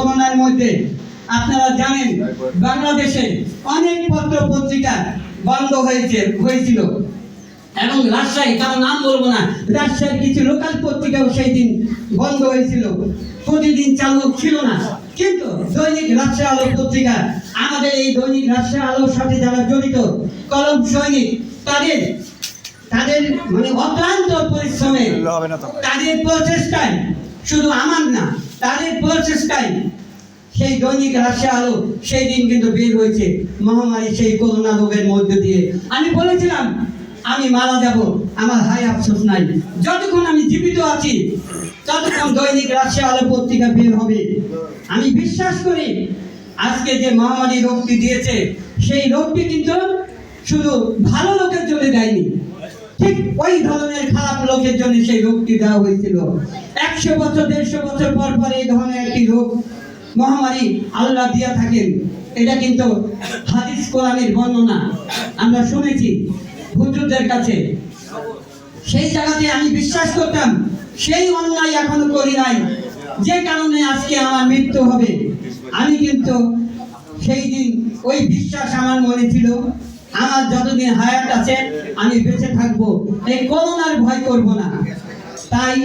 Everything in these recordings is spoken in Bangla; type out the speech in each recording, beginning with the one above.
করোনার মধ্যে আপনারা জানেন বাংলাদেশে অনেক পত্র পত্রিকা বন্ধ হয়েছিল এবং রাজশাহী, কারো নাম বলবো না, রাজশাহীর কিছু লোকাল পত্রিকাও সেই দিন বন্ধ হয়েছিল, প্রতিদিন চালু ছিল না। কিন্তু দৈনিক রাজশাহী আলো পত্রিকা, আমাদের এই দৈনিক রাজশাহী আলোর সাথে যারা জড়িত কলম সৈনিক, তাদের মানে অক্লান্ত পরিশ্রমে, তাদের প্রচেষ্টায়, শুধু আমার না, তাদের প্রচেষ্টায় সেই দৈনিক রাজশাহী আলো সেই দিন কিন্তু বের হয়েছে মহামারী সেই করোনা রোগের মধ্যে দিয়ে। আমি বলেছিলাম আমি মারা যাব, আমার হায় আফসোস নাই, যতক্ষণ আমি জীবিত আছি ততক্ষণ দৈনিক রাজশাহী আলো পত্রিকা বের হবে। আমি বিশ্বাস করি আজকে যে মহামারী রোগটি দিয়েছে, সেই রোগটি কিন্তু শুধু ভালো লোকের জন্য দেয়নি, ঠিক ওই ধরনের খারাপ লোকের জন্য সেই রোগটি দেওয়া হয়েছিল। 100 বছর 150 বছর পর পর এই ধরনের একটি রোগ মহামারী আল্লাহ দিয়া থাকেন। এটা কিন্তু হাদিস কোরআনের বর্ণনা আমরা শুনেছি হুজুরদের কাছে। সেই জায়গাতে আমি বিশ্বাস করতাম, সেই অন্যায় এখনো করি নাই, যে কারণে আজকে আমার মৃত্যু হবে। আমি কিন্তু সেই দিন ওই বিশ্বাস আমার মনে ছিল, আমার যতদিন হায়াত আছে আমি বেঁচে থাকবো, এই করোনার ভয় করব না। তাই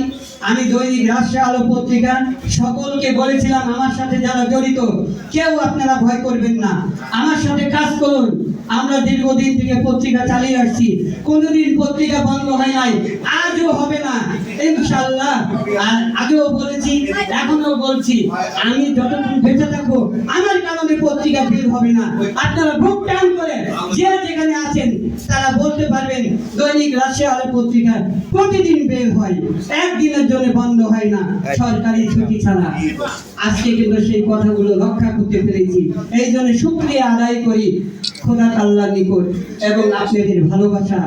আমি দৈনিক রাজশাহী আলো পত্রিকা সকলকে বলেছিলাম, আমার সাথে যারা জড়িত কেউ আপনারা ভয় করবেন না, আমার সাথে কাজ করুন। আমরা দীর্ঘদিন থেকে পত্রিকা চালিয়ে আসছি, কোনোদিন পত্রিকা বন্ধ হয় নাই, আজও হবে না ইনশাআল্লাহ। আর আগেও বলেছি, এখনো বলছি, আমি যতক্ষণ বেঁচে থাকবো আমার কারণে পত্রিকা বের হবে না। আপনারা বুক টান করে যে যেখানে আছেন তারা বলতে পারবেন দৈনিক রাজশাহী আলো পত্রিকা প্রতিদিন বের হয়, একদিনের জন্য বন্ধ হয় না, সরকারি ছুটি ছাড়া। আজকে কিন্তু সেই কথাগুলো রক্ষা করতে পেরেছি, এই জন্য শুকরিয়া আদায় করি খোদা আল্লাহর নিকট, এবং আপনাদের ভালোবাসা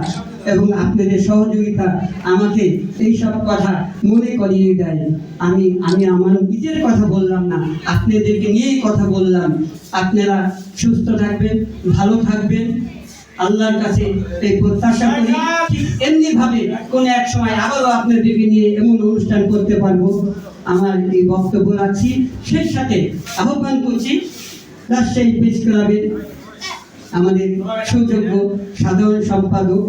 এবং আপনাদের সহযোগিতা আমাকে এই সব কথা মনে করিয়ে দেয়। আমি আমার নিজের কথা বললাম না, আপনাদেরকে নিয়েই কথা বললাম। আপনারা সুস্থ থাকবেন, ভালো থাকবেন, আল্লাহর কাছে এই প্রত্যাশা করি। ঠিক এমনি ভাবে কোন এক সময় আবারও আপনাদেরকে নিয়ে এমন অনুষ্ঠান করতে পারবো। আমার এই বক্তব্য রাখছি, সেই সাথে আহ্বান করছি রাজশাহী প্রেস ক্লাবের আমাদের সুযোগ্য সাধারণ সম্পাদক